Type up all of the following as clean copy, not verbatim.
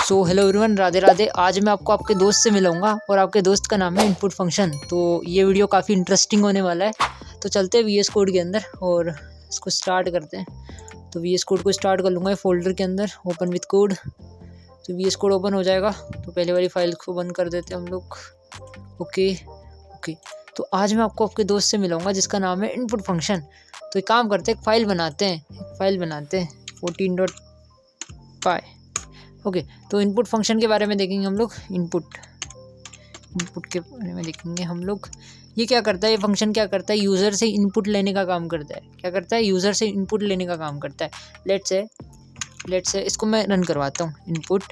So hello everyone, Radhe Radhe. आज मैं आपको आपके दोस्त से मिलाऊंगा और आपके दोस्त का नाम है इनपुट फंक्शन। तो ये वीडियो काफ़ी इंटरेस्टिंग होने वाला है। तो चलते हैं VS कोड के अंदर और इसको स्टार्ट करते हैं। तो VS कोड को स्टार्ट कर लूँगा फोल्डर के अंदर, ओपन विथ कोड। तो VS कोड ओपन हो जाएगा। तो पहले वाली फाइल को बंद कर देते हैं हम लोग। ओके। तो आज मैं आपको आपके दोस्त से मिलाऊंगा जिसका नाम है इनपुट फंक्शन। तो एक काम करते हैं, एक फाइल बनाते हैं 14.py। ओके। तो इनपुट फंक्शन के बारे में देखेंगे हम लोग। इनपुट के बारे में देखेंगे हम लोग। ये क्या करता है, ये फंक्शन क्या करता है, यूज़र से इनपुट लेने का काम करता है। क्या करता है, यूज़र से इनपुट लेने का काम करता है। लेट्स से इसको मैं रन करवाता हूँ। इनपुट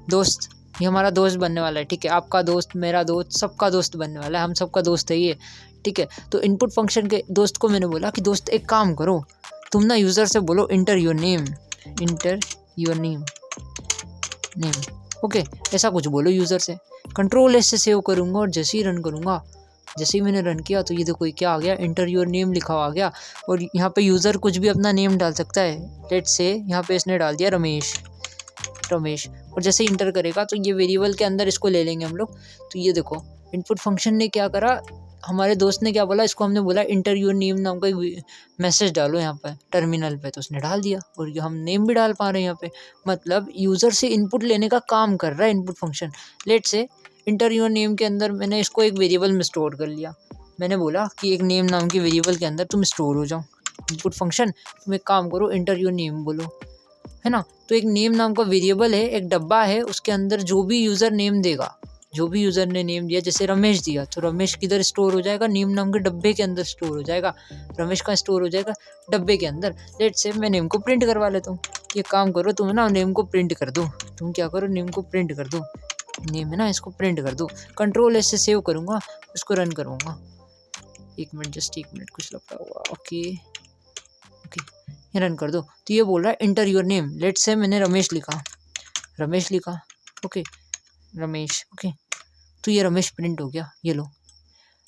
दोस्त, ये हमारा दोस्त बनने वाला है। ठीक है, आपका दोस्त, मेरा दोस्त, सबका दोस्त बनने वाला है। हम सबका दोस्त है ये। ठीक है। तो इनपुट फंक्शन के दोस्त को मैंने बोला कि दोस्त एक काम करो, तुम ना यूज़र से बोलो इंटर योर नेम। ओके, ऐसा कुछ बोलो यूज़र से। Ctrl+S से सेव करूँगा और जैसे ही रन करूँगा, जैसे ही मैंने रन किया तो ये देखो ये क्या आ गया, इंटर योर नेम लिखा हुआ आ गया। और यहाँ पे यूज़र कुछ भी अपना नेम डाल सकता है। लेट्स से यहाँ पे इसने डाल दिया रमेश। और जैसे ही इंटर करेगा तो ये वेरिएबल के अंदर इसको ले लेंगे हम लोग। तो ये देखो इनपुट फंक्शन ने क्या करा, हमारे दोस्त ने क्या बोला, इसको हमने बोला इंटर योर नेम नाम का मैसेज डालो यहाँ पर टर्मिनल पे। तो उसने डाल दिया और ये हम नेम भी डाल पा रहे हैं यहाँ पे। मतलब यूज़र से इनपुट लेने का काम कर रहा है input function. Let's say inter your name के अंदर मैंने इसको एक वेरिएबल में स्टोर कर लिया। मैंने बोला कि एक नेम नाम की वेरिएबल के अंदर तुम स्टोर हो जाओ। इनपुट फंक्शन तुम एक काम करो, इंटर योर नेम बोलो, है ना। तो एक नेम नाम का वेरिएबल है, एक डब्बा है, उसके अंदर जो भी यूज़र नेम देगा, जो भी यूज़र ने नेम दिया, जैसे रमेश दिया तो रमेश किधर स्टोर हो जाएगा, नेम नाम के डब्बे के अंदर स्टोर हो जाएगा। रमेश का स्टोर हो जाएगा डब्बे के अंदर। लेट्स से मैं नेम को प्रिंट करवा लेता हूँ। ये काम करो तुम ना, नेम को प्रिंट कर दो। तुम क्या करो, नेम को प्रिंट कर दो। नेम है ना, इसको प्रिंट कर दो। Ctrl+S से सेव करूँगा, उसको रन करूँगा। एक मिनट कुछ लगता हुआ। ओके, ये रन कर दो। तो ये बोल रहा है inter your name. Let's say मैंने रमेश लिखा। ओके, रमेश। ओके, तो ये रमेश प्रिंट हो गया। ये लो,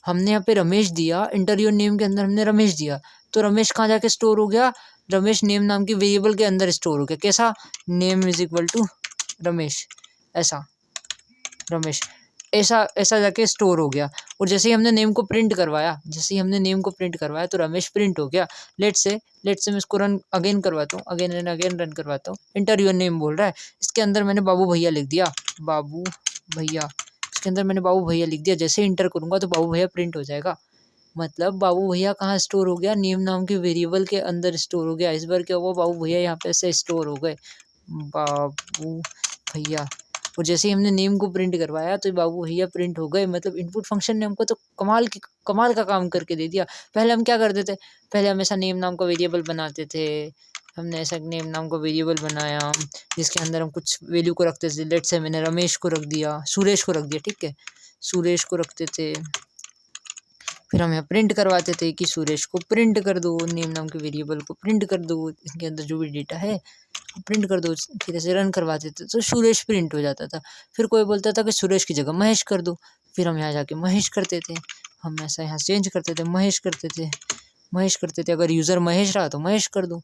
हमने यहाँ पे रमेश दिया, इंटर योर नेम के अंदर हमने रमेश दिया। तो रमेश कहाँ जाके स्टोर हो गया, रमेश नेम नाम की वेरिएबल के अंदर स्टोर हो गया। कैसा, name is equal to Ramesh, ऐसा रमेश ऐसा जाके स्टोर हो गया। और जैसे ही हमने नेम को प्रिंट करवाया तो रमेश प्रिंट हो गया। लेट्स से मैं इसको रन अगेन करवाता हूँ, अगेन रन करवाता हूँ। इंटर योर नेम बोल रहा है, इसके अंदर मैंने बाबू भैया लिख दिया। इसके अंदर मैंने बाबू भैया लिख दिया। जैसे इंटर करूँगा तो बाबू भैया प्रिंट हो जाएगा। मतलब बाबू भैया कहाँ स्टोर हो गया, नेम नाम के वेरिएबल के अंदर स्टोर हो गया। इस बार क्या हुआ, बाबू भैया यहाँ पे ऐसे स्टोर हो गए, बाबू भैया। और जैसे ही हमने नेम को प्रिंट करवाया तो बाबू भैया प्रिंट हो गए। मतलब इनपुट फंक्शन ने हमको तो कमाल का काम करके दे दिया। पहले हम क्या करते थे, पहले हम ऐसा नेम नाम का वेरिएबल बनाते थे। हमने ऐसा नेम नाम का वेरिएबल बनाया जिसके अंदर हम कुछ वैल्यू को रखते थे। लेट्स से मैंने रमेश को रख दिया, सुरेश को रख दिया। ठीक है, सुरेश को रखते थे। फिर हम यहाँ प्रिंट करवाते थे कि सुरेश को प्रिंट कर दो, नेम नाम के वेरिएबल को प्रिंट कर दो, इसके अंदर जो भी डेटा है प्रिंट कर दो। फिर ऐसे रन करवाते थे तो सुरेश प्रिंट हो जाता था। फिर कोई बोलता था कि सुरेश की जगह महेश कर दो, फिर हम यहाँ जाके महेश करते थे। हम ऐसा यहाँ चेंज करते थे, महेश करते थे। अगर यूज़र महेश रहा तो महेश कर दो,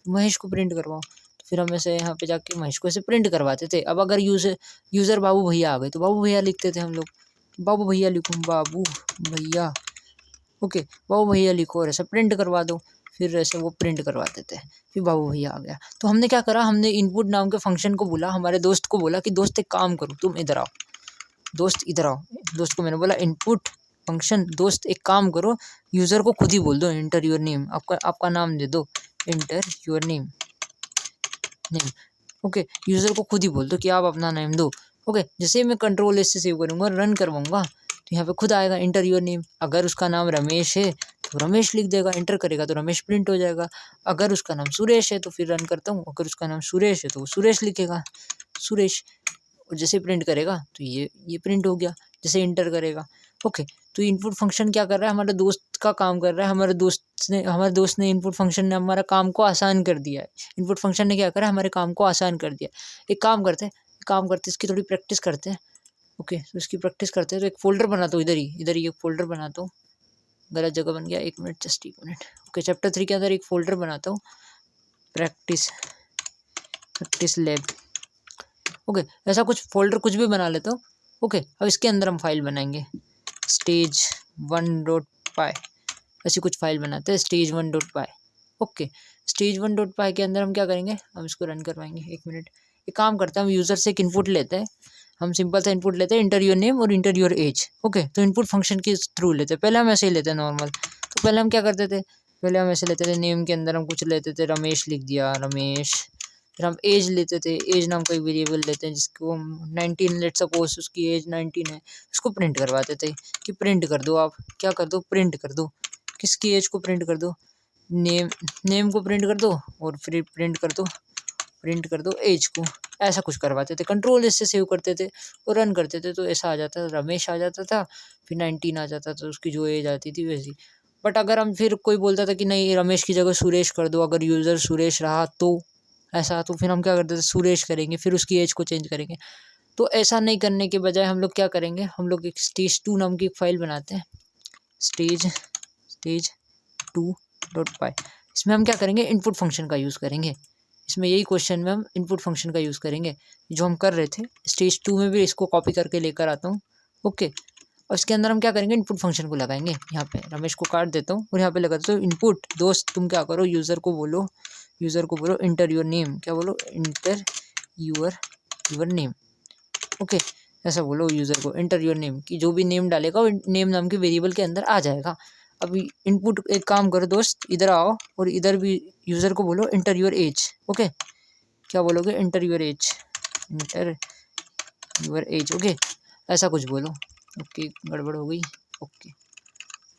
महेश को प्रिंट करवाओ। तो फिर हम ऐसे यहाँ पे जाके महेश को ऐसे प्रिंट करवाते थे। अब अगर यूज़र बाबू भैया आ गए तो बाबू भैया लिखते थे हम लोग। बाबू भैया लिखो, बाबू भैया। ओके, बाबू भैया लिखो और ऐसा प्रिंट करवा दो। फिर ऐसे वो प्रिंट करवा देते हैं। फिर बाबू भैया आ गया। तो हमने क्या करा, हमने इनपुट नाम के फंक्शन को बोला, हमारे दोस्त को बोला कि दोस्त एक काम करो, तुम इधर आओ, दोस्त इधर आओ। दोस्त को मैंने बोला इनपुट फंक्शन, दोस्त एक काम करो, यूज़र को खुद ही बोल दो इंटर योर नेम, आपका नाम दे दो, inter your name. Okay, user को खुद ही बोल दो कि आप अपना नेम दो। ओके, जैसे ही मैं Ctrl+S से सेव करूँगा, रन करवाऊँगा तो यहाँ पे खुद आएगा इंटर योर नेम। अगर उसका नाम रमेश है तो रमेश लिख देगा, इंटर करेगा तो रमेश प्रिंट हो जाएगा। अगर उसका नाम सुरेश है तो फिर रन करता हूँ, अगर उसका नाम सुरेश है तो वो सुरेश लिखेगा, सुरेश। और जैसे प्रिंट करेगा तो ये प्रिंट हो गया, जैसे इंटर करेगा। ओके, तो इनपुट फंक्शन क्या कर रहा है, हमारे दोस्त का काम कर रहा है। हमारे दोस्त ने इनपुट फंक्शन ने हमारा काम को आसान कर दिया है। इनपुट फंक्शन ने क्या करा, हमारे काम को आसान कर दिया। एक काम करते इसकी थोड़ी प्रैक्टिस करते हैं। ओके, तो इसकी प्रैक्टिस करते हैं। तो एक फोल्डर बनाता हूँ, इधर ही एक फोल्डर बनाता हूँ। गलत जगह बन गया, एक मिनट। ओके, चैप्टर 3 के अंदर एक फोल्डर बनाता हूँ, प्रैक्टिस लैब। ओके, ऐसा कुछ फोल्डर कुछ भी बना लेता हूँ। ओके, अब इसके अंदर हम फाइल बनाएंगे stage1.py, ऐसी कुछ फाइल बनाते हैं stage1.py। ओके, stage1.py के अंदर हम क्या करेंगे, हम इसको रन करवाएंगे। 1 मिनट, एक काम करते हैं, हम यूज़र से एक इनपुट लेते हैं। हम सिंपल सा इनपुट लेते हैं, इंटर योर नेम और इंटर योर एज। ओके, तो इनपुट फंक्शन के थ्रू लेते हैं। पहले हम ऐसे ही लेते हैं नॉर्मल। तो पहले हम क्या करते थे, पहले हम ऐसे लेते थे, नेम के अंदर हम कुछ लेते थे, रमेश लिख दिया, रमेश। फिर हम एज लेते थे, एज नाम का एक वेरिएबल लेते हैं जिसको हम 19 लेट सपोज उसकी एज 19 है, उसको प्रिंट करवाते थे कि प्रिंट कर दो, आप क्या कर दो, प्रिंट कर दो, किसकी एज को प्रिंट कर दो, नेम को प्रिंट कर दो, और फिर प्रिंट कर दो एज को। ऐसा कुछ करवाते थे, कंट्रोल इससे सेव करते थे और रन करते थे, तो ऐसा आ जाता था, रमेश आ जाता था, फिर 19 आ जाता था, उसकी जो एज आती थी वैसी। बट अगर हम फिर कोई बोलता था कि नहीं रमेश की जगह सुरेश कर दो, अगर यूज़र सुरेश रहा तो ऐसा, तो फिर हम क्या करते थे, सुरेश करेंगे, फिर उसकी एज को चेंज करेंगे। तो ऐसा नहीं करने के बजाय हम लोग क्या करेंगे, हम लोग एक stage2 नाम की एक फाइल बनाते हैं, stage2.py। इसमें हम क्या करेंगे, इनपुट फंक्शन का यूज़ करेंगे। इसमें यही क्वेश्चन में हम इनपुट फंक्शन का यूज़ करेंगे जो हम कर रहे थे stage2 में भी। इसको कॉपी करके लेकर आता हूँ। ओके, और इसके अंदर हम क्या करेंगे, इनपुट फंक्शन को लगाएंगे। यहाँ पे रमेश को काट देता हूँ और यहाँ पे लगा देता हूँ इनपुट। दोस्त तुम क्या करो, यूज़र को बोलो इंटर योर नेम, क्या बोलो, इंटर योर नेम। ओके, ऐसा बोलो यूज़र को, इंटर योर नेम, कि जो भी नेम डालेगा वो नेम नाम के वेरिएबल के अंदर आ जाएगा। अभी इनपुट, एक काम करो दोस्त, इधर आओ और इधर भी यूज़र को बोलो इंटर योर एज। ओके, क्या बोलोगे, inter your age, inter your age. Okay, ऐसा कुछ बोलो। ओके, गड़बड़ हो गई। ओके,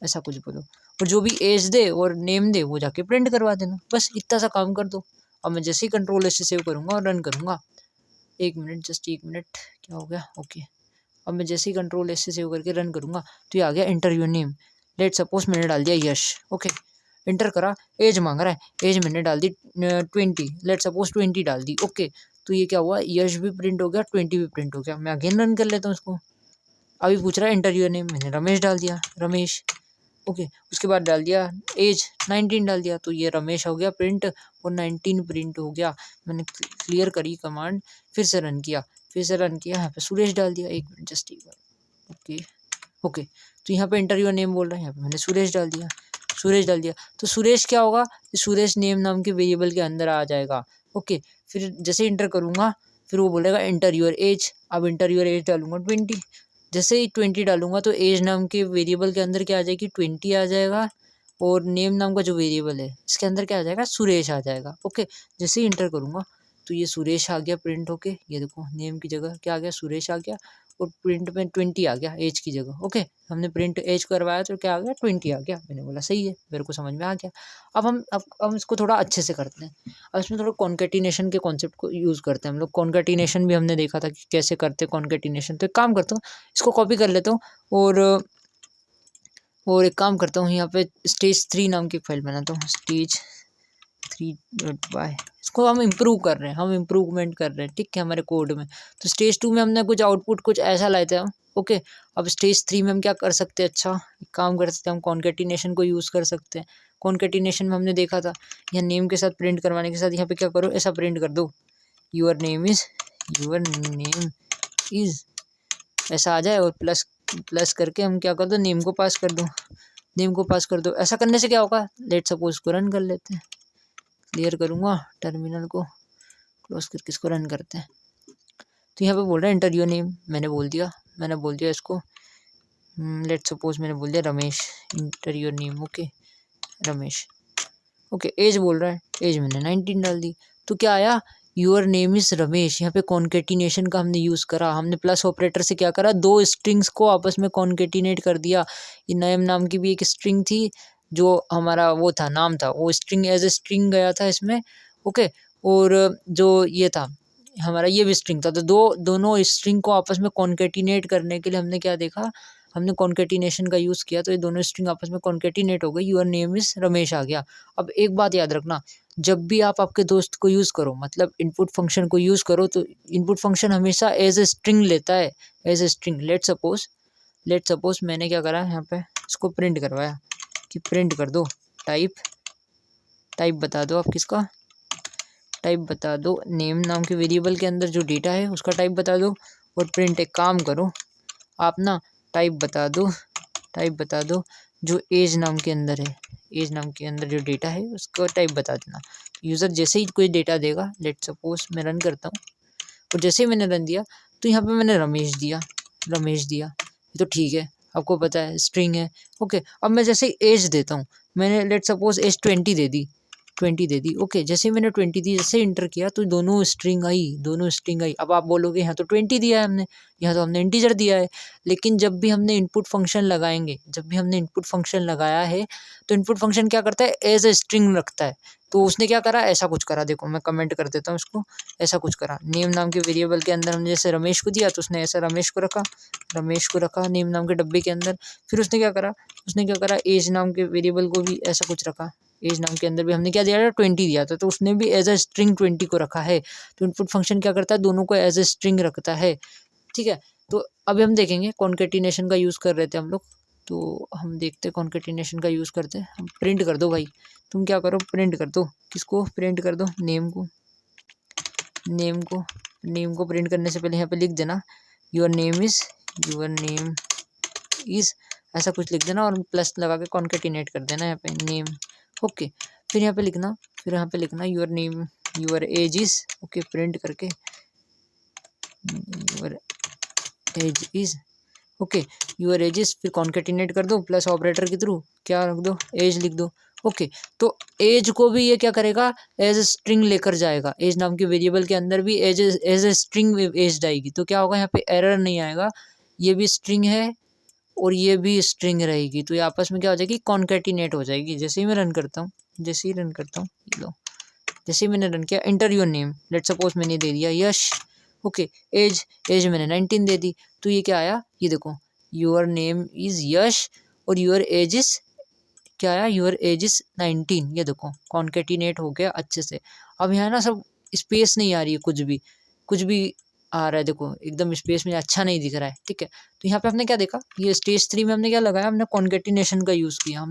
ऐसा कुछ बोलो, और जो भी एज दे और नेम दे वो जाके प्रिंट करवा देना, बस इतना सा काम कर दो। अब मैं जैसे ही कंट्रोल से सेव करूँगा और रन करूँगा, 1 मिनट, जस्ट 1 मिनट, क्या हो गया। ओके, अब मैं जैसे ही कंट्रोल से सेव करके रन करूँगा तो ये आ गया inter your name. Late suppose मैंने डाल दिया यश। ओके, इंटर करा, एज मांग रहा है, एज मैंने डाल दी 20, लेट सपोज 20 डाल दी। ओके, तो ये क्या हुआ, यश भी प्रिंट हो गया, 20 भी प्रिंट हो गया। मैं अगेन रन कर लेता हूँ इसको। अभी पूछ रहा है इंटर योर नेम, मैंने रमेश डाल दिया, रमेश। ओके, उसके बाद डाल दिया एज 19 डाल दिया, तो ये रमेश हो गया प्रिंट और 19 प्रिंट हो गया। मैंने क्लियर करी कमांड, फिर से रन किया, यहाँ पे सुरेश डाल दिया। 1 मिनट, जस्ट 1 बार। ओके ओके, तो यहाँ पे इंटर योर नेम बोल रहा है, यहाँ पे मैंने सुरेश डाल दिया, तो सुरेश क्या होगा, सुरेश नेम नाम के वेरिएबल के अंदर आ जाएगा। ओके, फिर जैसे इंटर करूँगा फिर वो बोलेगा इंटर योर एज। अब इंटर योर एज डालूंगा 20, जैसे ही 20 डालूंगा तो एज नाम के वेरिएबल के अंदर क्या आ जाएगी, 20 आ जाएगा, और नेम नाम का जो वेरिएबल है इसके अंदर क्या आ जाएगा, सुरेश आ जाएगा। ओके, जैसे ही इंटर करूँगा तो ये सुरेश आ गया प्रिंट होके, ये देखो नेम की जगह क्या आ गया, सुरेश आ गया, और प्रिंट में 20 आ गया एज की जगह। ओके, हमने प्रिंट एज करवाया तो क्या आ गया, 20 आ गया। मैंने बोला सही है, मेरे को समझ में आ गया। अब हम इसको थोड़ा अच्छे से करते हैं। अब इसमें थोड़ा कॉन्केटिनेशन के कॉन्सेप्ट को यूज़ करते हैं हम लोग। कॉन्केटिनेशन भी हमने देखा था कि कैसे करते हैं कॉन्केटिनेशन। तो एक काम करता हूँ, इसको कॉपी कर लेता हूँ और एक काम करता हूँ, यहाँ पे stage3 नाम की फाइल बनाता हूँ, stage3.py। इसको हम इम्प्रूव कर रहे हैं, हम इम्प्रूवमेंट कर रहे हैं, ठीक है, हमारे कोड में। तो stage2 में हमने कुछ आउटपुट कुछ ऐसा लाए थे हम। ओके, अब stage3 में हम क्या कर सकते हैं, अच्छा एक काम कर सकते हैं, हम कॉन्केटिनेशन को यूज़ कर सकते हैं। कॉन्केटिनेशन में हमने देखा था, यहाँ नेम के साथ प्रिंट करवाने के साथ यहाँ पे क्या करो, ऐसा प्रिंट कर दो, योर नेम इज़, ऐसा आ जाए, और प्लस करके हम क्या कर दो, नेम को पास कर दो। ऐसा करने से क्या होगा, लेट सपोज को रन कर लेते हैं। क्लियर करूँगा, टर्मिनल को क्लोज करके इसको रन करते हैं। तो यहाँ पे बोल रहा है इंटर योर नेम, मैंने बोल दिया इसको, लेट सपोज मैंने बोल दिया Ramesh, enter your name. Okay, Ramesh. Okay, एज बोल रहा है, एज मैंने 19 डाल दी। तो क्या आया, योर नेम इज़ रमेश। यहाँ पे कॉन्केटिनेशन का हमने यूज़ करा, हमने प्लस ऑपरेटर से क्या करा, दो स्ट्रिंग्स को आपस में कॉन्केटिनेट कर दिया। ये नेम नाम की भी एक स्ट्रिंग थी, जो हमारा वो था, नाम था, वो स्ट्रिंग एज ए स्ट्रिंग गया था इसमें। ओके, और जो ये था हमारा, ये भी स्ट्रिंग था। तो दोनों स्ट्रिंग को आपस में कॉन्केटिनेट करने के लिए हमने क्या देखा, हमने कॉन्केटिनेशन का यूज़ किया, तो ये दोनों स्ट्रिंग आपस में कॉन्केटिनेट हो गई, योर नेम इज़ रमेश आ गया। अब एक बात याद रखना, जब भी आप आपके दोस्त को यूज़ करो, मतलब इनपुट फंक्शन को यूज़ करो, तो इनपुट फंक्शन हमेशा एज ए स्ट्रिंग लेता है, as a string. Let suppose मैंने क्या करा, यहाँ पे इसको प्रिंट करवाया कि प्रिंट कर दो टाइप बता दो आप किसका, टाइप बता दो, नेम नाम के वेरिएबल के अंदर जो डेटा है उसका टाइप बता दो, और प्रिंट एक काम करो आप ना, टाइप बता दो जो एज नाम के अंदर है, एज नाम के अंदर जो डेटा है उसका टाइप बता देना। यूज़र जैसे ही कोई डेटा देगा, लेट सपोज मैं रन करता हूँ, और जैसे ही मैंने रन दिया तो यहाँ पे मैंने रमेश दिया, ये तो ठीक है, आपको पता है स्ट्रिंग है। ओके, अब मैं जैसे ही एज देता हूँ, मैंने लेट सपोज एज 20 दे दी, ओके, जैसे ही मैंने 20 दी, जैसे इंटर किया तो दोनों स्ट्रिंग आई। अब आप बोलोगे यहाँ तो 20 दिया है हमने, यहाँ तो हमने इंटीजर दिया है, लेकिन जब भी हमने इनपुट फंक्शन लगाया है तो इनपुट फंक्शन क्या करता है, एज ए स्ट्रिंग रखता है। तो उसने क्या करा, ऐसा कुछ करा, देखो मैं कमेंट कर देता हूँ इसको, ऐसा कुछ करा, नेम नाम के वेरिएबल के अंदर हमने जैसे रमेश को दिया तो उसने ऐसा रमेश को रखा नेम नाम के डब्बे के अंदर। फिर उसने क्या करा, एज नाम के वेरिएबल को भी ऐसा कुछ रखा, एज नाम के अंदर भी हमने क्या दिया था, 20 दिया था, तो उसने भी एज अ स्ट्रिंग 20 को रखा है। तो इनपुट फंक्शन क्या करता है, दोनों को एज अ स्ट्रिंग रखता है, ठीक है। तो अभी हम देखेंगे कॉन्केटिनेशन का यूज़ कर रहे थे हम लोग, तो हम देखते हैं कॉन्केटिनेशन का यूज़ करते हैं। हम प्रिंट कर दो भाई, तुम क्या करो, प्रिंट कर दो, किसको प्रिंट कर दो, नेम को प्रिंट करने से पहले यहाँ पे लिख देना योर नेम इज़ ऐसा कुछ लिख देना, और प्लस लगा के कॉन्केटिनेट कर देना यहाँ पे नेम। ओके, फिर यहाँ पे लिखना your age is, okay, print करके your age is, okay, your age is, फिर कॉन्केटिनेट कर दो प्लस ऑपरेटर के थ्रू क्या रख दो, एज लिख दो। ओके, तो एज को भी ये क्या करेगा, एज स्ट्रिंग लेकर जाएगा, एज नाम के वेरिएबल के अंदर भी एज ए स्ट्रिंग एज आएगी, तो क्या होगा, यहाँ पे एरर नहीं आएगा, ये भी स्ट्रिंग है और ये भी स्ट्रिंग रहेगी, तो ये आपस में क्या हो जाएगी, कॉन्केटिनेट हो जाएगी। जैसे ही मैं रन करता हूँ, लो, जैसे ही मैंने रन किया, enter your name, late suppose मैंने दे दिया यश, ओके, एज मैंने 19 दे दी, तो ये क्या आया, ये देखो, योर नेम इज़ यश और योर एज इज़ क्या आया, योर एज इज़ 19, ये देखो कॉन्केटिनेट हो गया अच्छे से। अब यहाँ ना सब स्पेस नहीं आ रही है, कुछ भी आ रहा है, देखो एकदम स्पेस में अच्छा नहीं दिख रहा है, ठीक है। तो यहाँ पे हमने क्या देखा, ये स्टेज 3 में हमने क्या लगाया, हमने कॉन्केटिनेशन का यूज़ किया,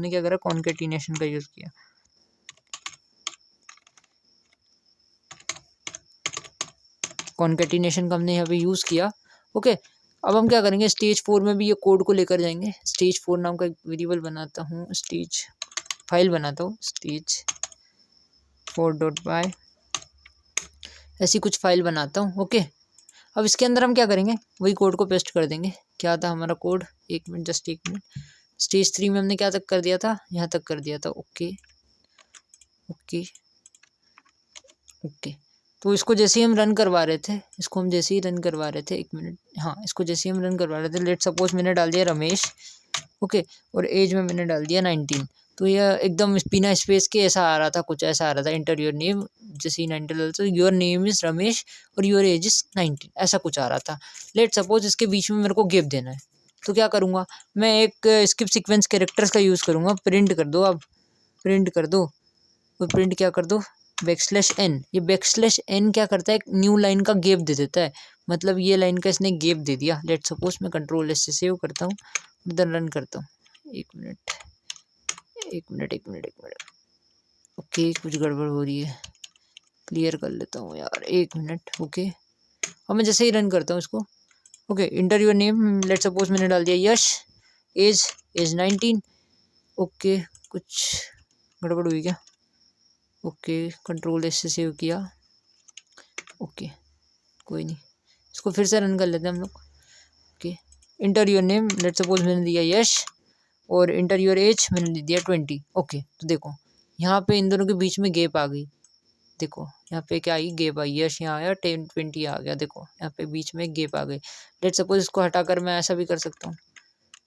कॉन्केटिनेशन का हमने यहाँ पे यूज़ किया। ओके, अब हम क्या करेंगे, स्टेज 4 में भी ये कोड को लेकर जाएंगे। स्टेज 4 नाम का एक वेरिएबल बनाता हूँ, फाइल बनाता हूँ, स्टेज 4.py, ऐसी कुछ फाइल बनाता हूँ। ओके, अब इसके अंदर हम क्या करेंगे, वही कोड को पेस्ट कर देंगे। क्या था हमारा कोड, एक मिनट, स्टेज 3 में हमने क्या तक कर दिया था, यहाँ तक कर दिया था। ओके, तो इसको जैसे ही हम रन करवा रहे थे, एक मिनट, हाँ, इसको जैसे ही हम रन करवा रहे थे, लेट सपोज मैंने डाल दिया रमेश, ओके, और एज में मैंने डाल दिया 19, तो यह एकदम बिना स्पेस के ऐसा आ रहा था, इंटर योर नेम, जैसे ही 19 डालते तो योर नेम इज़ रमेश और योर एज इज़ 19, ऐसा कुछ आ रहा था। लेट सपोज इसके बीच में मेरे को गैप देना है, तो क्या करूँगा, मैं एक स्किप सीक्वेंस कैरेक्टर्स का यूज़ करूँगा। प्रिंट कर दो, और प्रिंट क्या कर दो, \n। ये \n क्या करता है, एक न्यू लाइन का गैप दे देता है, मतलब ये लाइन का इसने गैप दे दिया। लेट सपोज मैं कंट्रोल एस से सेव करता हूँ, इधर रन करता हूँ। एक मिनट, ओके, कुछ गड़बड़ हो रही है, क्लियर कर लेता हूँ यार, एक मिनट। ओके, अब मैं जैसे ही रन करता हूँ इसको, okay, inter your name, late suppose मैंने डाल दिया यश, एज 19, ओके, कुछ गड़बड़ हुई क्या, ओके, कंट्रोल एस से सेव किया, ओके, कोई नहीं, इसको फिर से रन कर लेते हैं हम लोग। Okay, inter your name, late suppose मैंने दिया यश, और इंटर योर एज मैंने दिया 20। ओके, तो देखो यहाँ पे इन दोनों के बीच में गैप आ गई, देखो यहाँ पे क्या आई, गैप आई, यश यहाँ आया, 20 आ गया, देखो यहाँ पे बीच में गैप आ गई। लेट सपोज इसको हटाकर मैं ऐसा भी कर सकता हूँ,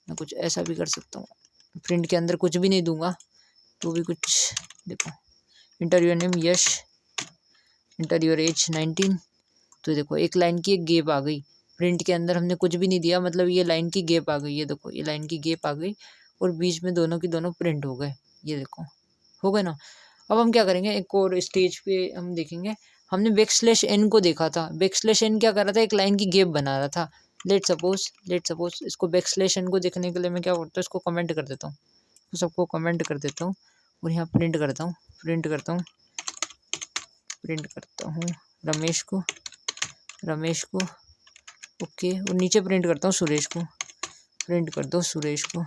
मैं कुछ ऐसा भी कर सकता हूँ, प्रिंट के अंदर कुछ भी नहीं दूंगा तो भी कुछ, देखो, inter your name Yash, inter your age 19, तो देखो एक लाइन की एक गैप आ गई, प्रिंट के अंदर हमने कुछ भी नहीं दिया, मतलब ये लाइन की गैप आ गई, ये देखो ये लाइन की गैप आ गई, और बीच में दोनों की दोनों प्रिंट हो गए, ये देखो हो गए ना। अब हम क्या करेंगे, एक और स्टेज पे हम देखेंगे, हमने \n को देखा था, \n क्या कर रहा था, एक लाइन की गैप बना रहा था। लेट सपोज इसको \n को देखने के लिए मैं क्या करता हूँ, इसको कमेंट कर देता हूँ, सबको कमेंट कर देता हूँ, और यहाँ प्रिंट करता हूँ, प्रिंट करता हूँ रमेश को ओके, और नीचे प्रिंट करता हूँ सुरेश को, प्रिंट कर दो सुरेश को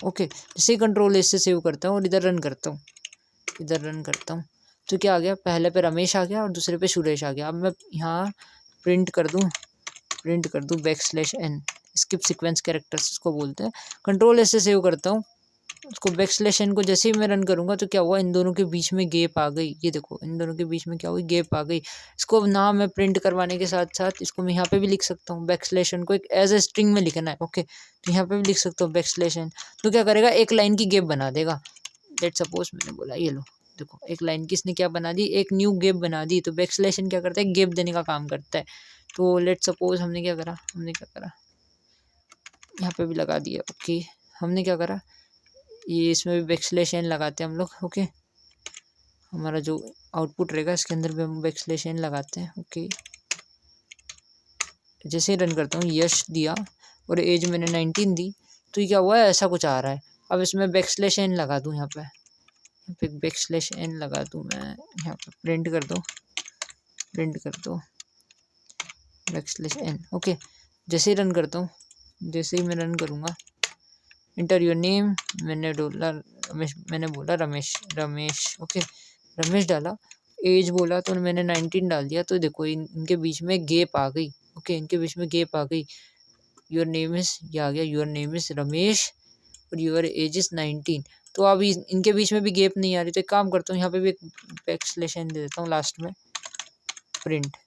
ओके। जैसे कंट्रोल एस से सेव करता हूँ और इधर रन करता हूँ तो क्या आ गया, पहले पे रमेश आ गया और दूसरे पे सुरेश आ गया। अब मैं यहाँ प्रिंट कर दूँ \n, स्किप सीक्वेंस कैरेक्टर्स इसको बोलते हैं। कंट्रोल एस से सेव करता हूँ उसको, \n को जैसे ही मैं रन करूँगा तो क्या हुआ, इन दोनों के बीच में गैप आ गई। ये देखो इन दोनों के बीच में क्या हुई, गैप आ गई। इसको अब ना मैं प्रिंट करवाने के साथ साथ इसको मैं यहाँ पे भी लिख सकता हूँ, \n को एक एज ए स्ट्रिंग में लिखना है ओके, तो यहाँ पे भी लिख सकता हूँ \n। तो क्या करेगा, एक लाइन की गैप बना देगा। लेट सपोज मैंने बोला ये लो देखो एक लाइन की इसने क्या बना दी, एक न्यू गैप बना दी। तो \n क्या करता है, गैप देने का काम करता है। तो लेट सपोज हमने क्या करा यहाँ पे भी लगा दिया ओके। हमने क्या करा, ये इसमें भी \n लगाते हैं हम लोग ओके। हमारा जो आउटपुट रहेगा इसके अंदर भी हम \n लगाते हैं ओके। जैसे ही रन करता हूँ, यश दिया और एज मैंने 19 दी, तो ये क्या हुआ है, ऐसा कुछ आ रहा है। अब इसमें \n लगा दूँ, यहाँ पे \n लगा दूँ मैं, यहाँ पे प्रिंट कर दो \n ओके। जैसे ही रन करता हूँ, जैसे ही मैं रन करूँगा, इंटर योर नेम मैंने बोला रमेश ओके, रमेश डाला। एज बोला तो मैंने 19 डाल दिया। तो देखो इनके बीच में गैप आ गई ओके, इनके बीच में गैप आ गई। योर नेम इज, ये आ गया योर नेम इज रमेश और योर एज इज 19। तो अब इनके बीच में भी गैप नहीं आ रही। तो एक काम करता हूँ, यहाँ पे भी एक \n दे देता हूँ लास्ट में, प्रिंट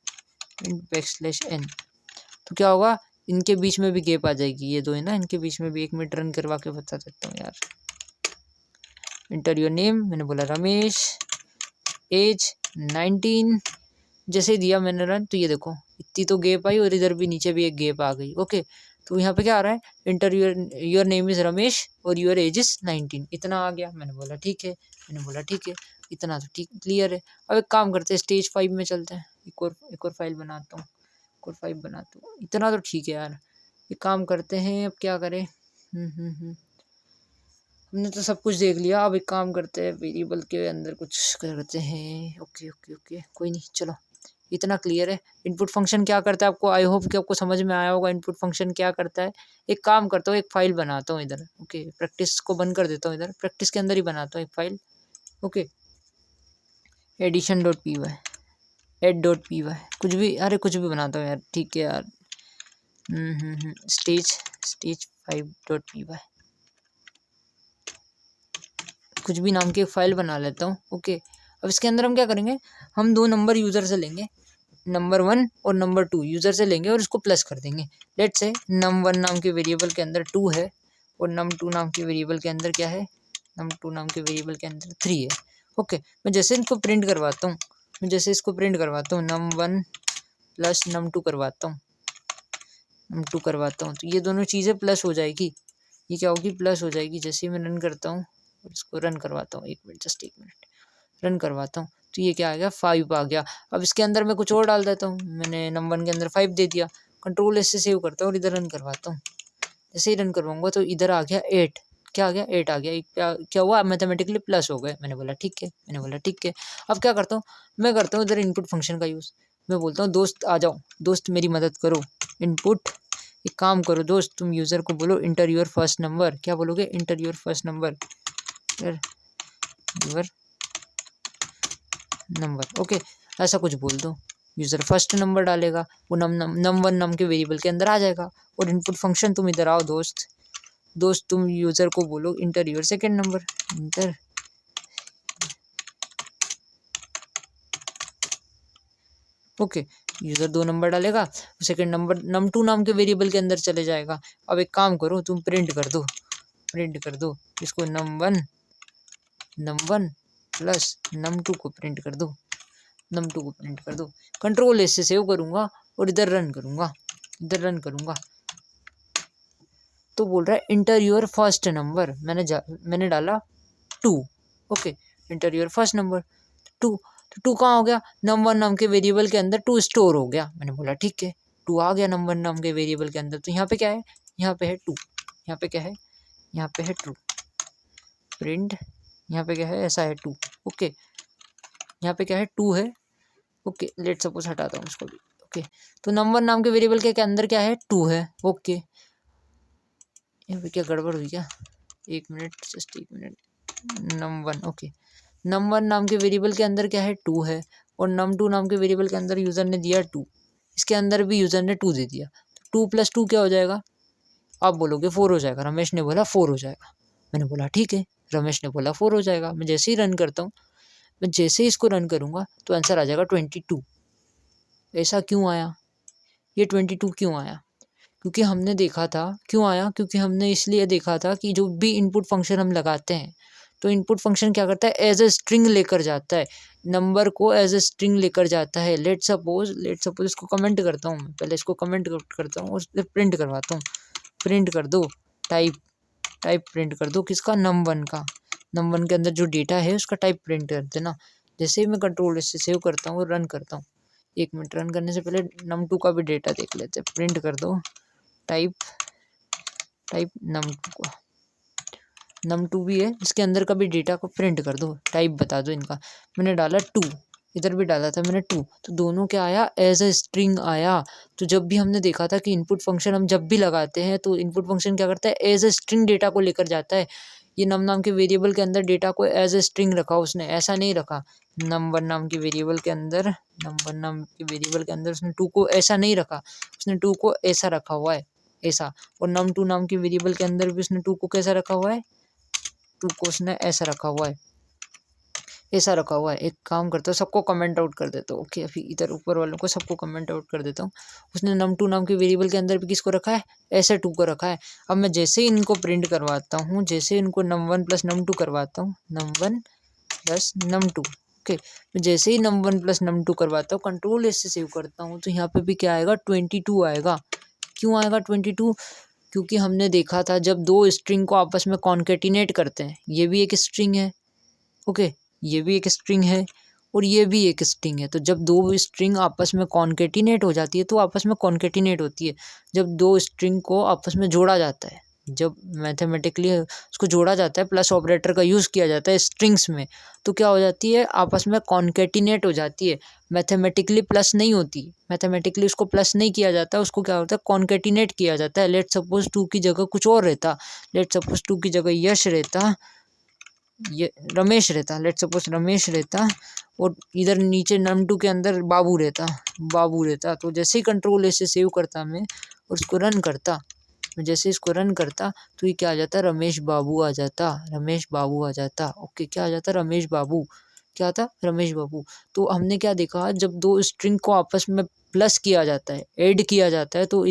\n। तो क्या होगा, इनके बीच में भी गैप आ जाएगी, ये दो है ना, इनके बीच में भी। 1 मिनट रन करवा के बता देता हूँ यार। इंटर योर नेम मैंने बोला रमेश, एज 19। जैसे दिया मैंने रन, तो ये देखो इतनी तो गैप आई और इधर भी नीचे भी एक गैप आ गई ओके। तो यहाँ पे क्या आ रहा है, inter your name is Ramesh और योर एज इज 19, इतना आ गया। मैंने बोला ठीक है, इतना तो ठीक क्लियर है। अब एक काम करते हैं, स्टेज 5 में चलते हैं। एक और फाइल बनाता हूँ, इतना तो ठीक है यार। एक काम करते हैं, अब क्या करें, हमने तो सब कुछ देख लिया। अब एक काम करते हैं, वेरिएबल के अंदर कुछ करते हैं ओके कोई नहीं, चलो इतना क्लियर है। इनपुट फंक्शन क्या करता है, आपको आई होप कि आपको समझ में आया होगा इनपुट फंक्शन क्या करता है। एक काम करता हूँ, एक फाइल बनाता हूँ इधर ओके, प्रैक्टिस को बंद कर देता हूँ, इधर प्रैक्टिस के अंदर ही बनाता हूँ एक फाइल ओके। addition.py add.py कुछ भी बनाता हूँ यार, ठीक है यार। stage 5.py कुछ भी नाम की एक फाइल बना लेता हूँ ओके। अब इसके अंदर हम क्या करेंगे, हम 2 नंबर यूज़र से लेंगे, नंबर 1 और नंबर 2 यूज़र से लेंगे और इसको प्लस कर देंगे। लेट्स से num1 नाम के वेरिएबल के अंदर 2 है और num2 नाम के वेरिएबल के अंदर क्या है, num2 नाम के वेरिएबल के अंदर 3 है ओके। मैं जैसे इसको प्रिंट करवाता हूँ, num1 प्लस num2 करवाता हूँ, तो ये दोनों चीज़ें प्लस हो जाएगी। ये क्या होगी, प्लस हो जाएगी। जैसे ही मैं रन करता हूँ, इसको रन करवाता हूँ, 1 मिनट रन करवाता हूँ, तो ये क्या आ गया, 5 आ गया। अब इसके अंदर मैं कुछ और डाल देता हूँ, मैंने num1 के अंदर 5 दे दिया। कंट्रोल एस से सेव करता हूँ और इधर रन करवाता हूँ। जैसे ही रन करवाऊंगा तो इधर आ गया 8, क्या आ गया, 8 आ गया। क्या हुआ, मैथमेटिकली प्लस हो गए। मैंने बोला ठीक है। अब क्या करता हूँ, मैं करता हूँ इधर इनपुट फंक्शन का यूज़। मैं बोलता हूँ दोस्त आ जाओ, दोस्त मेरी मदद करो, इनपुट एक काम करो दोस्त, तुम यूज़र को बोलो इंटर योर फर्स्ट नंबर। क्या बोलोगे, inter your first number, your number okay, ऐसा कुछ बोल दो। यूज़र फर्स्ट नंबर डालेगा, वो num1 नाम के वेरिएबल के अंदर आ जाएगा। और इनपुट फंक्शन, तुम इधर आओ दोस्त तुम यूज़र को बोलो inter your second number, inter okay. User 2 number डालेगा, सेकेंड नंबर num2 नाम के वेरिएबल के अंदर चले जाएगा। अब एक काम करो, तुम प्रिंट कर दो इसको, num1 प्लस num2 को प्रिंट कर दो, कंट्रोल एस से सेव करूँगा और इधर रन करूँगा। तो बोल रहा है इंटर योर फर्स्ट नंबर, मैंने डाला 2 okay, inter your first number 2। तो 2 कहाँ हो गया, num1 नाम के वेरिएबल के अंदर 2 स्टोर हो गया। मैंने बोला ठीक है, 2 आ गया num1 नाम के वेरिएबल के अंदर। तो यहाँ पे क्या है, यहाँ पे है 2, यहाँ पे क्या है, यहाँ पे है ट्रू, प्रिंट यहाँ पे क्या है, ऐसा है 2। ओके, यहाँ पे क्या है 2 है। ओके, लेट सपोज हटाता हूँ इसको भी। ओके, तो नंबर नाम के वेरिएबल के अंदर क्या है, 2 है। ओके, यहाँ पे क्या गड़बड़ हुई क्या, 1 minute, just 1 minute. num1, okay, num1 नाम के वेरिएबल के अंदर क्या है, 2 है, और num2 नाम के वेरिएबल के अंदर यूज़र ने दिया 2, इसके अंदर भी यूज़र ने 2 दे दिया। तो 2 + 2 क्या हो जाएगा, आप बोलोगे 4 हो जाएगा। रमेश ने बोला 4 हो जाएगा। मैंने बोला ठीक है, रमेश ने बोला 4 हो जाएगा। मैं जैसे ही रन करता हूँ, मैं जैसे ही इसको रन करूँगा तो आंसर आ जाएगा 22। ऐसा क्यों आया, ये 22 क्यों आया, क्योंकि हमने देखा था, क्यों आया, क्योंकि हमने इसलिए देखा था कि जो भी इनपुट फंक्शन हम लगाते हैं, तो इनपुट फंक्शन क्या करता है, एज ए स्ट्रिंग लेकर जाता है, नंबर को एज ए स्ट्रिंग लेकर जाता है। लेट सपोज इसको कमेंट करता हूँ मैं, पहले इसको कमेंट करता हूँ और फिर प्रिंट करवाता हूँ। प्रिंट कर दो, टाइप प्रिंट कर दो, किसका, num1 का। num1 के अंदर जो डेटा है उसका टाइप प्रिंट कर देना। जैसे ही मैं कंट्रोल से सेव करता हूँ और रन करता हूँ, 1 मिनट, रन करने से पहले num2 का भी डेटा देख लेते हैं। प्रिंट कर दो टाइप num2 का, num2 भी है, इसके अंदर का भी डेटा को प्रिंट कर दो, टाइप बता दो इनका। मैंने डाला 2, इधर भी डाला था मैंने 2, तो दोनों क्या आया, एज ए स्ट्रिंग आया। तो जब भी हमने देखा था कि इनपुट फंक्शन हम जब भी लगाते हैं तो इनपुट फंक्शन क्या करता है, एज ए स्ट्रिंग डेटा को लेकर जाता है। ये नम नाम के वेरिएबल के अंदर डेटा को एज ए स्ट्रिंग रखा, उसने ऐसा नहीं रखा। num1 नाम के वेरिएबल के अंदर, उसने 2 को ऐसा नहीं रखा, उसने 2 को ऐसा रखा हुआ है, ऐसा। और num2 नाम के वेरिएबल के अंदर भी उसने 2 को कैसा रखा हुआ है, 2 को उसने ऐसा रखा हुआ है, ऐसा रखा हुआ है। एक काम करता हूँ, सबको कमेंट आउट कर देता हूँ। ओके, अभी इधर ऊपर वालों को सबको कमेंट आउट कर देता हूँ। उसने num2 नाम के वेरिएबल के अंदर भी किसको रखा है, ऐसे 2 को रखा है। अब मैं जैसे ही इनको प्रिंट करवाता हूँ, जैसे इनको num1 + num2 करवाता हूँ, num1 + num2, ओके, मैं जैसे ही num1 + num2 करवाता हूँ, कंट्रोल से सेव करता हूँ, तो यहाँ पे भी क्या आएगा, 22 आएगा। क्यों आएगा 22, क्योंकि हमने देखा था जब दो स्ट्रिंग को आपस में कॉन्केटिनेट करते हैं, ये भी एक स्ट्रिंग है, ओके, ये भी एक स्ट्रिंग है और ये भी एक स्ट्रिंग है। तो जब दो स्ट्रिंग आपस में कॉन्केटिनेट हो जाती है तो आपस में कॉन्केटिनेट होती है। जब दो स्ट्रिंग को आपस में जोड़ा जाता है, जब मैथमेटिकली उसको जोड़ा जाता है, प्लस ऑपरेटर का यूज़ किया जाता है स्ट्रिंग्स में, तो क्या हो जाती है, आपस में कॉन्केटिनेट हो जाती है। मैथमेटिकली प्लस नहीं होती, मैथमेटिकली उसको प्लस नहीं किया जाता, उसको क्या होता है, कॉन्केटिनेट किया जाता है। लेट सपोज 2 की जगह कुछ और रहता, लेट सपोज 2 की जगह यश रहता, ये रमेश रहता, लेट सपोज रमेश रहता, और इधर नीचे num2 के अंदर बाबू रहता। तो जैसे ही कंट्रोल ऐसे सेव करता मैं और उसको रन करता, मैं जैसे इसको रन करता तो ये क्या आ जाता, रमेश बाबू आ जाता। ओके, क्या आ जाता, रमेश बाबू, क्या था, रमेश बाबू। तो हमने क्या देखा, जब दो स्ट्रिंग को आपस में प्लस किया जाता है, ऐड किया जाता है, तो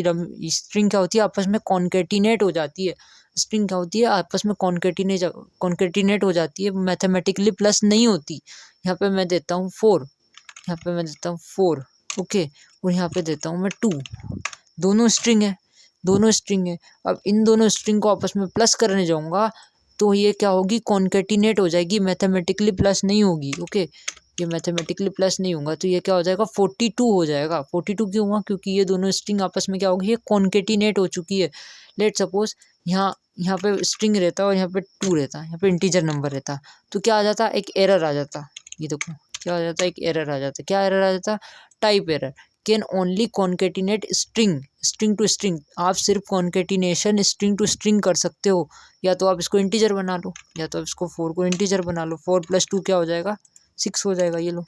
स्ट्रिंग क्या होती है, आपस में कॉन्केटिनेट हो जाती है। स्ट्रिंग क्या होती है, आपस में कॉन्केटिनेट हो जाती है, मैथमेटिकली प्लस नहीं होती। यहाँ पे मैं देता हूँ 4, यहाँ पे मैं देता हूँ 4, ओके, और यहाँ पे देता हूँ मैं 2। दोनों स्ट्रिंग है, अब इन दोनों स्ट्रिंग को आपस में प्लस करने जाऊँगा तो ये क्या होगी, कॉन्केटिनेट हो जाएगी, मैथमेटिकली प्लस नहीं होगी। ओके, ये मैथमेटिकली प्लस नहीं होगा तो ये क्या हो जाएगा, 42 हो जाएगा। 42 क्यों हुआ, क्योंकि ये दोनों स्ट्रिंग आपस में क्या होगी, ये कॉन्केटिनेट हो चुकी है। लेट सपोज यहाँ पे स्ट्रिंग रहता और यहाँ पे 2 रहता, यहाँ पे इंटीजर नंबर रहता, तो क्या आ जाता, एक एरर आ जाता। ये देखो क्या आ जाता, एक एरर आ जाता। क्या एरर आ जाता, type error, can only concatenate string to string. आप सिर्फ कॉन्केटिनेशन स्ट्रिंग टू स्ट्रिंग कर सकते हो, या तो आप इसको इंटीजर बना लो, या तो आप इसको 4 को इंटीजर बना लो। 4 + 2 क्या हो जाएगा, 6 हो जाएगा। ये लो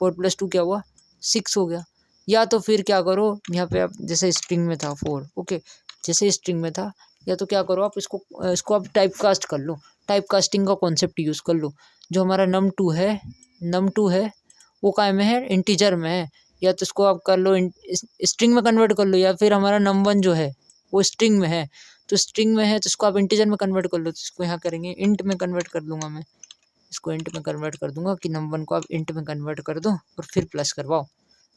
4 + 2 क्या हुआ, 6 हो गया। या तो फिर क्या करो, यहाँ पे आप जैसे स्ट्रिंग में था 4, ओके, जैसे स्ट्रिंग में था, या तो क्या करो आप इसको आप टाइप कास्ट कर लो, टाइप कास्टिंग का कॉन्सेप्ट यूज़ कर लो। जो हमारा num2 है वो काय में है, इंटीजर में है, या तो इसको आप कर लो स्ट्रिंग में कन्वर्ट कर लो, या फिर हमारा num1 जो है वो स्ट्रिंग में है, तो स्ट्रिंग में है तो इसको आप इंटीजर में कन्वर्ट कर लो। तो इसको यहाँ करेंगे इंट में कन्वर्ट कर दूंगा मैं, इसको इंट में कन्वर्ट कर दूंगा कि num1 को आप इंट में कन्वर्ट कर दो और फिर प्लस करवाओ।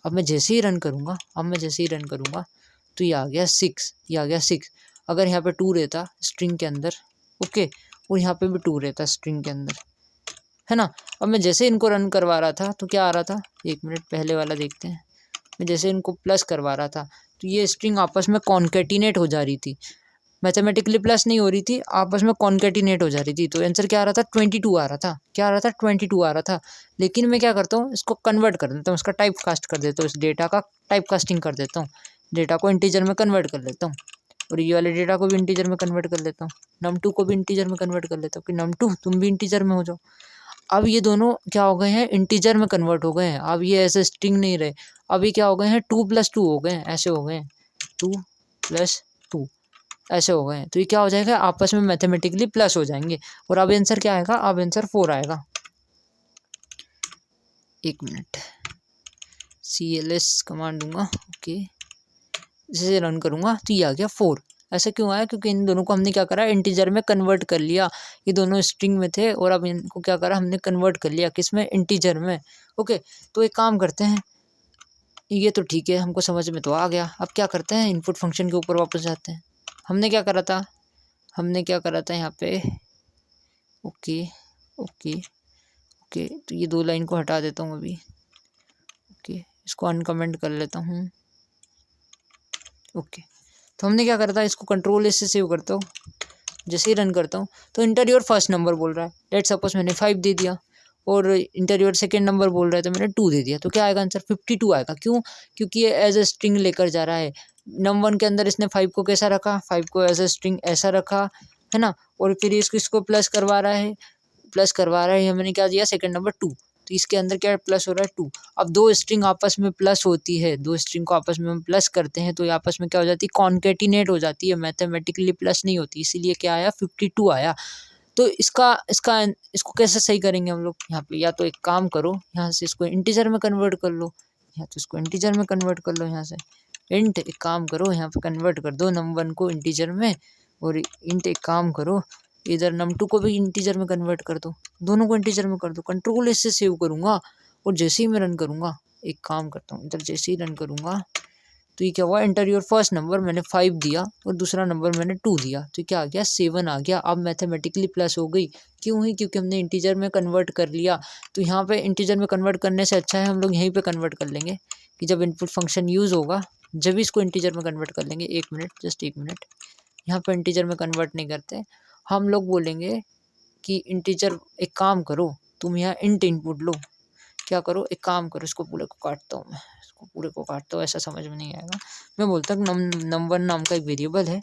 अब मैं जैसे ही रन करूँगा तो ये आ गया 6, अगर यहाँ पे 2 रहता स्ट्रिंग के अंदर, ओके, और यहाँ पे भी 2 रहता स्ट्रिंग के अंदर, है ना। अब मैं जैसे इनको रन करवा रहा था तो क्या आ रहा था, 1 मिनट पहले वाला देखते हैं। मैं जैसे इनको प्लस करवा रहा था तो ये स्ट्रिंग आपस में कॉन्केटिनेट हो जा रही थी। मैथमेटिकली प्लस नहीं हो रही थी, आपस में कॉन्केटिनेट हो जा रही थी। तो आंसर क्या आ रहा था, 22 आ रहा था। क्या आ रहा था, 22 आ रहा था। लेकिन मैं क्या करता हूँ, इसको कन्वर्ट कर देता हूँ, इसका टाइप कास्ट कर देता हूँ, इस डेटा का टाइप कास्टिंग कर देता हूँ, डेटा को इंटीजर में कन्वर्ट कर लेता हूँ, और ये वाले डेटा को भी इंटीजर में कन्वर्ट कर लेता हूँ, num2 को भी इंटीजर में कन्वर्ट कर लेता हूँ कि num2 तुम भी इंटीजर में हो जाओ। अब ये दोनों क्या हो गए हैं, इंटीजर में कन्वर्ट हो गए हैं। अब ये ऐसे स्ट्रिंग नहीं रहे, अभी क्या हो गए हैं, 2+2 हो गए हैं, ऐसे हो गए हैं, 2+2 ऐसे हो गए हैं। तो ये क्या हो जाएगा, आपस में मैथमेटिकली प्लस हो जाएंगे। और अब आंसर क्या आएगा, अब आंसर 4 आएगा। 1 मिनट, cls कमांड दूंगा, ओके, इसे रन करूंगा तो ये आ गया 4। ऐसा क्यों आया, क्योंकि इन दोनों को हमने क्या करा, इंटीजर में कन्वर्ट कर लिया। ये दोनों स्ट्रिंग में थे और अब इनको क्या करा, हमने कन्वर्ट कर लिया किस में, इंटीजर में। ओके, तो एक काम करते हैं, ये तो ठीक है, हमको समझ में तो आ गया। अब क्या करते हैं, इनपुट फंक्शन के ऊपर वापस जाते हैं। हमने क्या करा था, यहाँ पे, ओके ओके ओके, तो ये 2 लाइन को हटा देता हूँ अभी, ओके, इसको अनकमेंट कर लेता हूँ, ओके। तो हमने क्या करा था, इसको कंट्रोल एस से सेव करता हूँ, जैसे ही रन करता हूँ तो इंटर योर फर्स्ट नंबर बोल रहा है, लेट सपोज मैंने 5 दे दिया, और इंटर योर सेकेंड नंबर बोल रहा है तो मैंने 2 दे दिया। तो क्या आएगा आंसर, 52 आएगा। क्यों, क्योंकि ये एज ए स्ट्रिंग लेकर जा रहा है। num1 के अंदर इसने 5 को कैसा रखा, 5 को एज ए स्ट्रिंग ऐसा रखा है ना, और फिर इसको प्लस करवा रहा है, मैंने क्या दिया, सेकेंड नंबर 2, तो इसके अंदर क्या प्लस हो रहा है, 2। अब 2 स्ट्रिंग आपस में प्लस होती है, 2 स्ट्रिंग को आपस में हम प्लस करते हैं तो ये आपस में क्या हो जाती है, कॉन्केटिनेट हो जाती है, मैथमेटिकली प्लस नहीं होती, इसीलिए क्या आया, 52 आया। तो इसको कैसे सही करेंगे हम लोग, यहाँ पे या तो एक काम करो, यहाँ से इसको इंटीजर में कन्वर्ट कर लो, या तो इसको इंटीजर में कन्वर्ट कर लो, यहाँ से इंट, एक काम करो यहाँ पे कन्वर्ट कर दो num1 को इंटीजर में, और इंट एक काम करो, इधर num2 को भी इंटीजर में कन्वर्ट कर दो, दोनों को इंटीजर में कर दो। कंट्रोल इससे सेव करूँगा, और जैसे ही मैं रन करूँगा, एक काम करता हूँ, इधर जैसे ही रन करूँगा तो ये क्या हुआ, एंटर योर फर्स्ट नंबर, मैंने 5 दिया और दूसरा नंबर मैंने 2 दिया, तो क्या आ गया, 7 आ गया। अब मैथमेटिकली प्लस हो गई, क्यों हुई, क्योंकि हमने इंटीजर में कन्वर्ट कर लिया। तो यहाँ पे इंटीजर में कन्वर्ट करने से अच्छा है हम लोग यहीं पे कन्वर्ट कर लेंगे, कि जब इनपुट फंक्शन यूज़ होगा जब भी इसको इंटीजर में कन्वर्ट कर लेंगे। 1 मिनट, जस्ट 1 मिनट, यहाँ पर इंटीजर में कन्वर्ट नहीं करते, हम लोग बोलेंगे कि इंटीजर, एक काम करो तुम यहाँ इंट इनपुट लो, क्या करो, एक काम करो, इसको पूरे को काटता हूँ मैं, इसको पूरे को काटता हूँ, ऐसा समझ में नहीं आएगा। मैं बोलता हूँ num1 नाम का एक वेरिएबल है,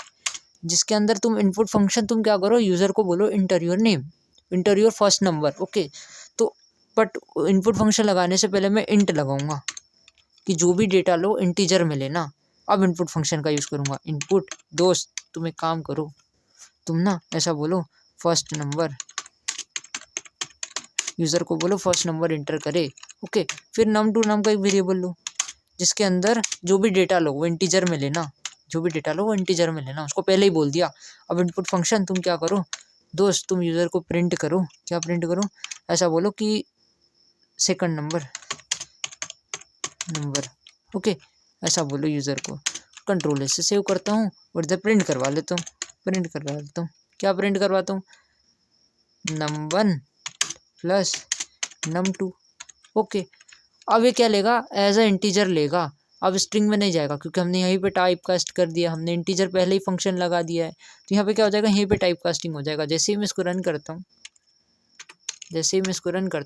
जिसके अंदर तुम इनपुट फंक्शन, तुम क्या करो, यूज़र को बोलो inter your name, inter your first number, okay. तो बट इनपुट फंक्शन लगाने से पहले मैं इंट लगाऊंगा, कि जो भी डेटा लो इंटीजर में लेना। अब इनपुट फंक्शन का यूज़ करूँगा, इनपुट, दोस्त तुम एक काम करो, तुम ना ऐसा बोलो, फर्स्ट नंबर, यूज़र को बोलो फर्स्ट नंबर इंटर करे, ओके। फिर num2 नाम का एक वेरिएबल लो, जिसके अंदर जो भी डेटा लो वो इंटीजर में लेना, जो भी डेटा लो वो इंटीजर में लेना, उसको पहले ही बोल दिया। अब इनपुट फंक्शन तुम क्या करो, दोस्त तुम यूज़र को प्रिंट करो, क्या प्रिंट करो, ऐसा बोलो कि सेकंड नंबर, ओके, ऐसा बोलो यूज़र को। कंट्रोल से सेव करता हूँ और इधर प्रिंट करवा लेता हूँ, क्या प्रिंट करवाता हूँ, num1 प्लस num2, ओके। अब ये क्या लेगा, एज ए इंटीजर लेगा, अब स्ट्रिंग में नहीं जाएगा, क्योंकि हमने यहीं पे टाइप कास्ट कर दिया, हमने इंटीजर पहले ही फंक्शन लगा दिया है। तो यहाँ पे क्या हो जाएगा, यहीं पे टाइप कास्टिंग हो जाएगा। जैसे ही मैं इसको रन करता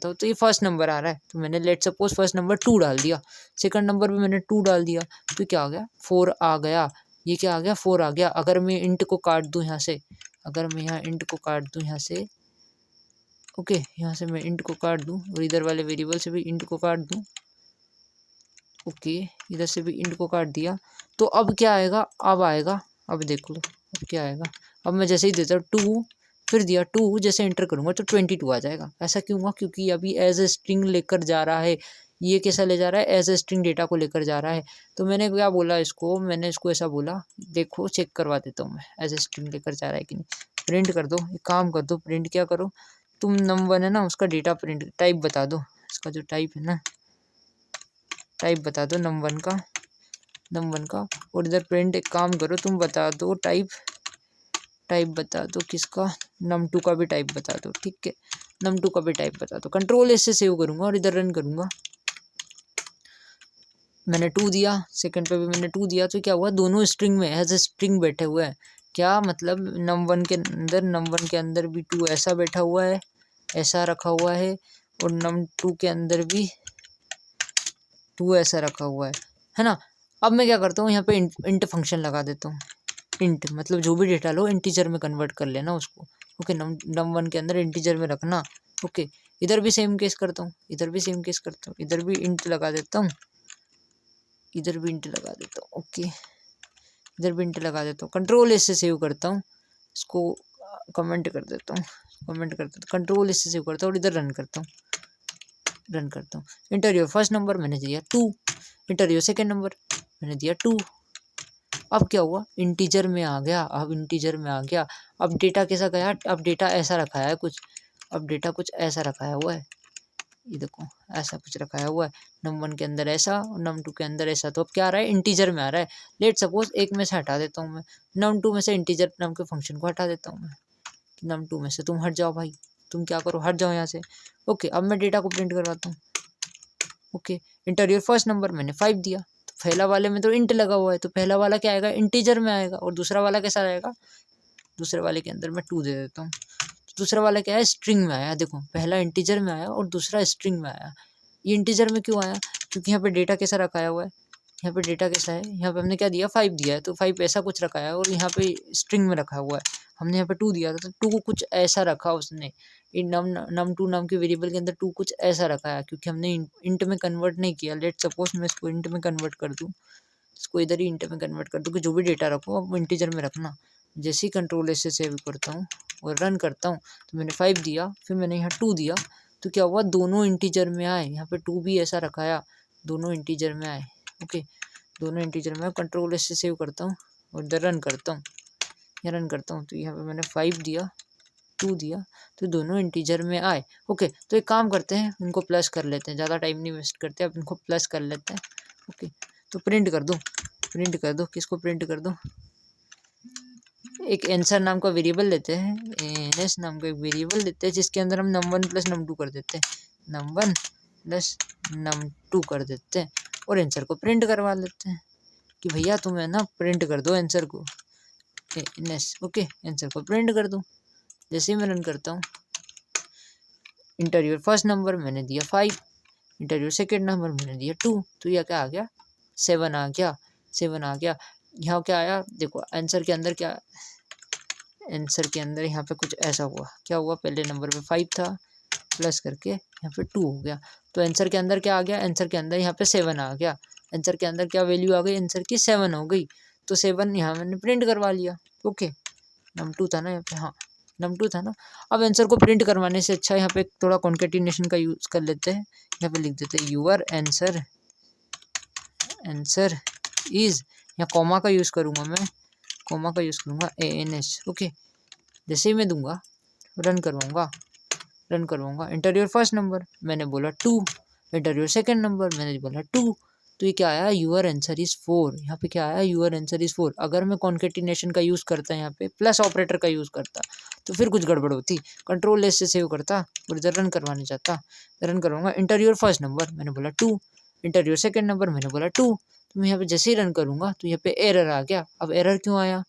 हूँ, तो ये फर्स्ट नंबर आ रहा है, तो मैंने लेट सपोज फर्स्ट नंबर 2 डाल दिया, सेकंड नंबर भी मैंने 2 डाल दिया, तो क्या आ गया, 4 आ गया। ये क्या आ गया, 4 आ गया। अगर मैं इंट को काट दूँ यहाँ से, ओके, यहाँ से मैं इंट को काट दूँ और इधर वाले वेरिएबल से भी इंट को काट दूँ, ओके, इधर से भी इंट को काट दिया, तो अब क्या आएगा, अब देख लो, अब क्या आएगा। अब मैं जैसे ही देता हूँ 2, फिर दिया 2, जैसे एंटर करूँगा तो 22 आ जाएगा। ऐसा क्यों हुआ, क्योंकि अभी एज ए स्ट्रिंग लेकर जा रहा है। ये कैसा ले जा रहा है, एज ए स्ट्रिंग डेटा को लेकर जा रहा है। तो मैंने क्या बोला इसको, मैंने इसको ऐसा बोला, देखो चेक करवा देता हूँ मैं, एज ए स्ट्रिंग लेकर जा रहा है कि नहीं। प्रिंट कर दो, एक काम कर दो, प्रिंट क्या करो तुम, num1 है ना, उसका डेटा प्रिंट टाइप बता दो, इसका जो टाइप है ना, टाइप बता दो num1 का, और इधर प्रिंट एक काम करो, तुम बता दो टाइप बता दो किसका, num2 का भी टाइप बता दो, ठीक है, num2 का भी टाइप बता दो। कंट्रोल एस से सेव करूँगा और इधर रन करूँगा। मैंने 2 दिया, सेकंड पे भी मैंने 2 दिया, तो क्या हुआ, दोनों स्ट्रिंग में एज ए स्ट्रिंग बैठे हुए हैं, क्या मतलब num1 के अंदर भी 2 ऐसा बैठा हुआ है, ऐसा रखा हुआ है, और num2 के अंदर भी 2 ऐसा रखा हुआ है ना। अब मैं क्या करता हूँ, यहाँ पे इंट फंक्शन लगा देता हूँ। इंट मतलब जो भी डेटा लो इंटीजर में कन्वर्ट कर लेना उसको। ओके, num1 के अंदर इंटीजर में रखना। ओके, इधर भी सेम केस करता हूँ, इधर भी सेम केस करता हूँ, इधर भी इंट लगा देता हूँ, इधर भी इंट लगा देता हूँ। ओके, इधर भी इंट लगा देता हूँ। कंट्रोल एस से सेव करता हूँ, इसको कमेंट कर देता हूँ, कमेंट कर देता हूँ, कंट्रोल एस से सेव करता हूँ और इधर रन करता हूँ। इंटर योर फर्स्ट नंबर, मैंने दिया 2। इंटर योर सेकेंड नंबर, मैंने दिया 2। अब क्या हुआ, इंटीजर में आ गया। अब इंटीजर में आ गया, अब डेटा कैसा गया, अब डेटा ऐसा रखा है कुछ, अब डेटा कुछ ऐसा रखाया हुआ है, ये देखो ऐसा कुछ रखाया हुआ है। num1 के अंदर ऐसा और num2 के अंदर ऐसा। तो अब क्या आ रहा है, इंटीजर में आ रहा है। लेट सपोज एक में से हटा देता हूँ मैं, num2 में से इंटीजर नाम के फंक्शन को हटा देता हूँ मैं। num2 में से तुम हट जाओ भाई, तुम क्या करो, हट जाओ यहाँ से। ओके, अब मैं डेटा को प्रिंट करवाता हूँ। Okay, inter your first number, मैंने 5 दिया। तो पहला वाले में तो इंट लगा हुआ है, तो पहला वाला क्या आएगा, इंटीजर में आएगा। और दूसरा वाला कैसा रहेगा, दूसरे वाले के अंदर मैं 2 दे देता हूँ। तो दूसरा वाला क्या है, स्ट्रिंग में आया। देखो पहला इंटीजर में आया और दूसरा स्ट्रिंग में आया। ये इंटीजर में क्यों आया, क्योंकि यहाँ पे डेटा कैसा रखाया हुआ है, यहाँ पे डेटा कैसा है, यहाँ पे हमने क्या दिया, 5 दिया है, तो 5 ऐसा कुछ रखा है, और यहाँ पे स्ट्रिंग में रखा हुआ है। हमने यहाँ पे 2 दिया था, तो 2 को कुछ ऐसा रखा उसने, इन num2 नाम के वेरिएबल के अंदर 2 कुछ ऐसा रखा है, क्योंकि हमने इंट में कन्वर्ट नहीं किया। लेट सपोज मैं इसको इंट में कन्वर्ट कर दूँ, इसको इधर ही इंट में कन्वर्ट कर दूँ कि जो भी डेटा रखो वो इंटीजर में रखना। जैसे ही कंट्रोल से सेव करता हूँ और रन करता हूँ, तो मैंने 5 दिया, फिर मैंने यहाँ 2 दिया, तो क्या हुआ, दोनों इंटीजर में आए। यहाँ पे 2 भी ऐसा रखाया, दोनों इंटीजर में आए। ओके, दोनों इंटीजर में, कंट्रोल से सेव करता हूँ और इधर रन करता हूँ, यहाँ रन करता हूँ, तो यहाँ पे मैंने 5 दिया, 2 दिया, तो दोनों इंटीजर में आए। ओके, तो एक काम करते हैं, इनको प्लस कर लेते हैं, ज़्यादा टाइम नहीं वेस्ट करते, अब इनको प्लस कर लेते हैं। ओके, तो प्रिंट कर दो, प्रिंट कर दो, किसको प्रिंट कर दो, एक आंसर नाम का वेरिएबल लेते हैं, एनएस नाम का एक वेरिएबल लेते हैं, जिसके अंदर हम num1 प्लस num2 कर देते हैं, num1 प्लस num2 कर देते हैं, और आंसर को प्रिंट करवा लेते हैं कि भैया तुम्हें ना प्रिंट कर दो आंसर को, एनएस। ओके, आंसर को प्रिंट कर दो। जैसे ही मैं रन करता हूँ, इंटर योर फर्स्ट नंबर, मैंने दिया 5, इंटर योर सेकेंड नंबर, मैंने दिया 2, तो यह क्या आ गया, 7 आ गया, 7 आ गया। यहाँ क्या आया, देखो आंसर के अंदर क्या, आंसर के अंदर यहाँ पे कुछ ऐसा हुआ, क्या हुआ, पहले नंबर पे 5 था, प्लस करके यहाँ पे 2 हो गया, तो आंसर के अंदर क्या आ गया, आंसर के अंदर यहाँ पे 7 आ गया। आंसर के अंदर क्या वैल्यू आ गई, आंसर की 7 हो गई, तो 7 यहाँ मैंने प्रिंट करवा लिया। ओके, num2 था ना यहाँ पे, हाँ num2 था ना। अब आंसर को प्रिंट करवाने से अच्छा यहाँ पे थोड़ा कॉन्केटिनेशन का यूज़ कर लेते हैं। यहाँ पे लिख देते हैं यूर आंसर, आंसर इज, यहाँ कॉमा का यूज़ करूँगा मैं, कॉमा का यूज़ करूँगा ANS। ओके, जैसे ही मैं दूंगा, रन करवाऊंगा, इंटर योर फर्स्ट नंबर, मैंने बोला 2, इंटर योर सेकेंड नंबर, मैंने बोला 2, तो ये क्या आया, यूर आंसर इज 4। यहाँ पे क्या आया, यूर आंसर इज 4। अगर मैं कॉन्केटिनेशन का यूज़ करता, यहाँ पे प्लस ऑपरेटर का यूज़ करता, तो फिर कुछ गड़बड़ होती। कंट्रोल एस से सेव करता और इधर रन करवाने जाता, रन करवाऊंगा, इंटर योर फर्स्ट नंबर, मैंने बोला 2, इंटर योर सेकेंड नंबर, मैंने बोला 2, तो मैं यहाँ पे जैसे ही रन करूँगा, तो यहाँ पे एरर आ गया। अब एरर क्यों आया,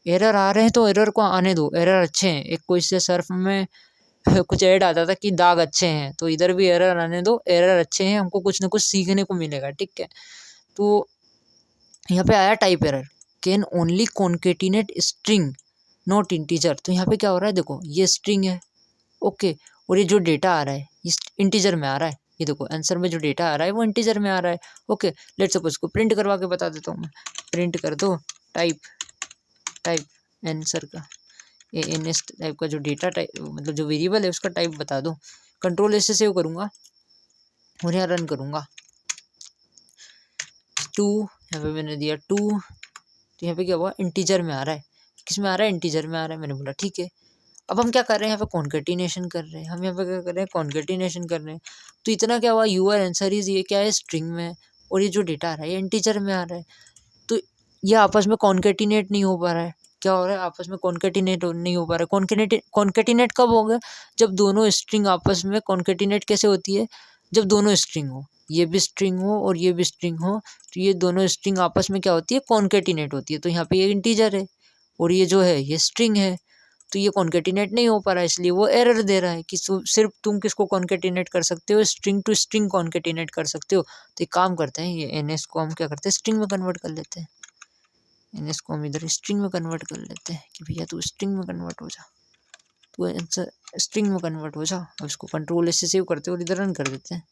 एरर आ रहे हैं तो एरर को आने दो, एरर अच्छे हैं। एक कोई से सर्फ में कुछ ऐड आता था कि दाग अच्छे हैं, तो इधर भी एरर आने दो, एरर अच्छे हैं, हमको कुछ ना कुछ सीखने को मिलेगा, ठीक है। तो यहाँ पे आया type error, can only concatenate string not integer. तो यहाँ पे क्या हो रहा है, देखो ये स्ट्रिंग है, ओके, और ये जो डेटा आ रहा है ये इंटीजर में आ रहा है। ये देखो आंसर में जो डेटा आ रहा है वो इंटीजर में आ रहा है। ओके, लेट्स सपोज को प्रिंट करवा के बता देता हूँ मैं, प्रिंट कर दो टाइप आंसर का, ANS टाइप का जो डेटा टाइप मतलब जो वेरिएबल है उसका टाइप बता दो। कंट्रोल एस से सेव करूँगा और यहाँ रन करूँगा, 2, यहाँ पे मैंने दिया 2, तो यहाँ पे क्या हुआ, इंटीजर में आ रहा है। किस में आ रहा है, इंटीजर में आ रहा है। मैंने बोला ठीक है। अब हम क्या कर रहे हैं, यहाँ पे कॉन्केटिनेशन कर रहे हैं, हम यहाँ पे क्या कर रहे हैं, कॉन्केटिनेशन कर रहे हैं। तो इतना क्या हुआ, यूर आंसर इज, ये क्या है, स्ट्रिंग में, और ये जो डेटा आ रहा है ये इंटीजर में आ रहा है। तो ये आपस में कॉन्केटिनेट नहीं हो पा रहा है। क्या हो रहा है, आपस में कॉन्केटिनेट नहीं हो पा रहा है। कॉन्केटिनेट कब होगा, जब दोनों स्ट्रिंग आपस में कॉन्केटिनेट कैसे होती है, जब दोनों स्ट्रिंग हो, ये भी स्ट्रिंग हो और ये भी स्ट्रिंग हो, तो ये दोनों स्ट्रिंग आपस में क्या होती है, कॉन्केटिनेट होती है। तो यहाँ पे ये इंटीजर है और ये जो है ये स्ट्रिंग है, तो ये कॉन्केटिनेट नहीं हो पा रहा है, इसलिए वो एरर दे रहा है कि सिर्फ तुम किसको कॉन्केटिनेट कर सकते हो, स्ट्रिंग टू स्ट्रिंग कॉन्केटिनेट कर सकते हो। तो एक काम करते हैं, ये एनएस को हम क्या करते हैं, स्ट्रिंग में कन्वर्ट कर लेते हैं। एनएस को हम इधर स्ट्रिंग में कन्वर्ट कर लेते हैं कि भैया तू स्ट्रिंग में कन्वर्ट हो जा, तो आंसर स्ट्रिंग में कन्वर्ट हो जा। अब इसको कंट्रोल एस से सेव करते हैं और इधर रन कर देते हैं।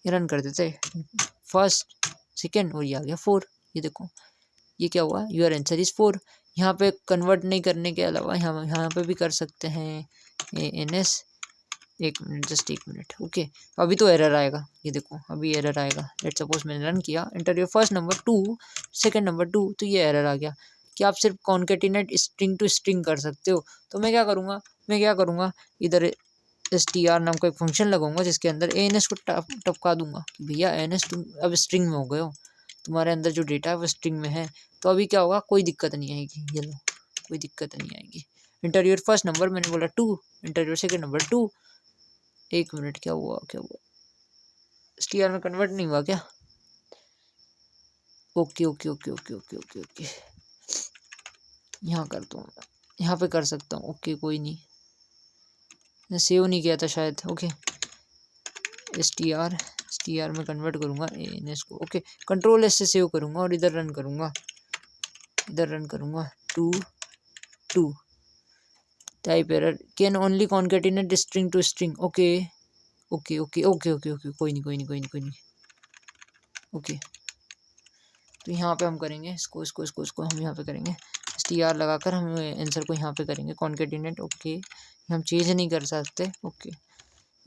ये रन कर देते हैं, फर्स्ट सेकेंड और ये आ गया 4। ये देखो ये क्या हुआ, योर आंसर इज 4। यहाँ पे कन्वर्ट नहीं करने के अलावा यहाँ पे भी कर सकते हैं एनएस। एक मिनट, जस्ट एक मिनट, ओके। अभी तो एरर आएगा, ये देखो अभी एरर आएगा। लेट्स सपोज मैंने रन किया, enter your first number 2 second number 2, तो ये एरर आ गया कि आप सिर्फ कॉन्केटिनेट स्ट्रिंग टू स्ट्रिंग कर सकते हो। तो मैं क्या करूँगा, इधर str नाम का एक फंक्शन लगाऊंगा जिसके अंदर एनएस को टपका दूंगा। भैया एनएस तुम अब स्ट्रिंग में हो गए हो, तुम्हारे अंदर जो डेटा है वो स्ट्रिंग में है। तो अभी क्या होगा, कोई दिक्कत नहीं आएगी, ये लो कोई दिक्कत नहीं आएगी। इंटर योर फर्स्ट नंबर मैंने बोला 2, इंटर योर सेकेंड नंबर 2। एक मिनट, क्या हुआ str में कन्वर्ट नहीं हुआ क्या? Okay okay okay okay okay okay okay, यहाँ करता हूँ, यहाँ पे कर सकता हूँ। ओके कोई नहीं, मैं सेव नहीं किया था शायद। ओके str में कन्वर्ट करूँगा एनएस को। ओके कंट्रोल एस से सेव करूँगा और इधर रन करूँगा 2 type error, can only concatenate string to string. Okay okay okay okay okay okay, कोई नहीं। ओके तो यहाँ पे हम करेंगे इसको हम यहाँ पे करेंगे str लगाकर हम आंसर को यहाँ पे करेंगे कॉन्केटिनेट। ओके हम चेंज नहीं कर सकते।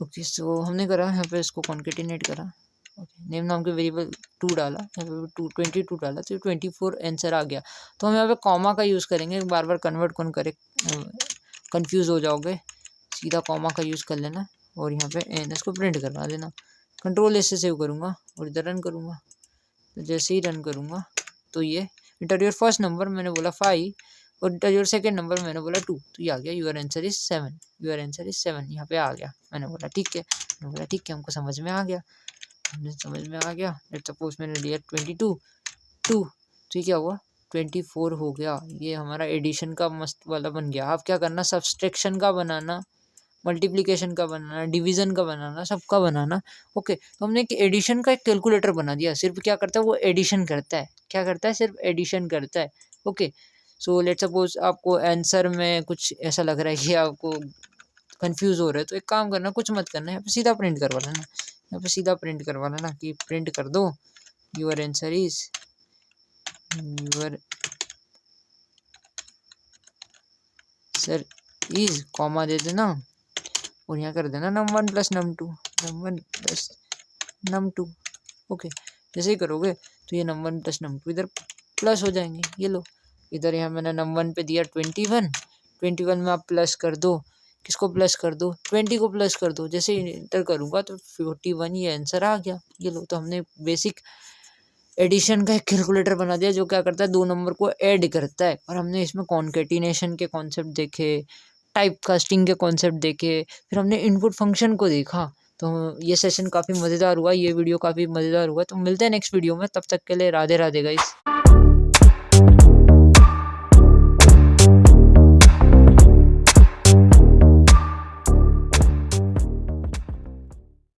ओके सो हमने करा यहाँ पे इसको कॉन्केटिनेट करा। ओके नेम नाम के वेरिएबल 2 डाला, यहाँ पे 22 डाला, तो 24 आंसर आ गया। तो हम यहाँ पे कॉमा का यूज़ करेंगे, बार बार कन्वर्ट कौन करे, कंफ्यूज हो जाओगे, सीधा कॉमा का यूज़ कर लेना और यहाँ पे एनएस को प्रिंट करवा देना। कंट्रोल एस से सेव करूँगा और इधर रन करूँगा। तो जैसे ही रन करूँगा तो ये इंटर योर फर्स्ट नंबर मैंने बोला 5 और इंटर योर सेकेंड नंबर मैंने बोला 2, तो ये आ गया योर आंसर इज 7। यहाँ पे आ गया। मैंने बोला ठीक है, हमको समझ में आ गया, लेट्स सपोज मैंने लिया 22 तो ये क्या हुआ, 24 हो गया। ये हमारा एडिशन का मस्त वाला बन गया। आप क्या करना, सब्सट्रैक्शन का बनाना, मल्टीप्लिकेशन का बनाना, डिवीजन का बनाना, सबका बनाना। ओके तो हमने एडिशन का एक कैलकुलेटर बना दिया, सिर्फ क्या करता है वो एडिशन करता है। क्या करता है, सिर्फ एडिशन करता है। ओके सो लेट्स सपोज आपको आंसर में कुछ ऐसा लग रहा है कि आपको कंफ्यूज हो रहा है, तो एक काम करना, कुछ मत करना, यहाँ पे सीधा प्रिंट करवा लेना, कि प्रिंट कर दो योर आंसर इज कॉमा दे देना और यहाँ कर देना num1 प्लस num2। ओके जैसे ही करोगे तो ये num1 प्लस num2 इधर प्लस हो जाएंगे। ये लो, इधर यहाँ मैंने num1 पे दिया 21 में आप प्लस कर दो, किसको प्लस कर दो, 20 को प्लस कर दो। जैसे ही इंटर करूँगा तो 41 ये आंसर आ गया। ये लो, तो हमने बेसिक एडिशन का एक कैलकुलेटर बना दिया जो क्या करता है, 2 नंबर को ऐड करता है। और हमने इसमें कॉन्केटिनेशन के कॉन्सेप्ट देखे, टाइप कास्टिंग के कॉन्सेप्ट देखे, फिर हमने इनपुट फंक्शन को देखा। तो ये सेशन काफ़ी मज़ेदार हुआ, ये वीडियो काफ़ी मज़ेदार हुआ। तो मिलते हैं नेक्स्ट वीडियो में, तब तक के लिए राधे राधे गाइस।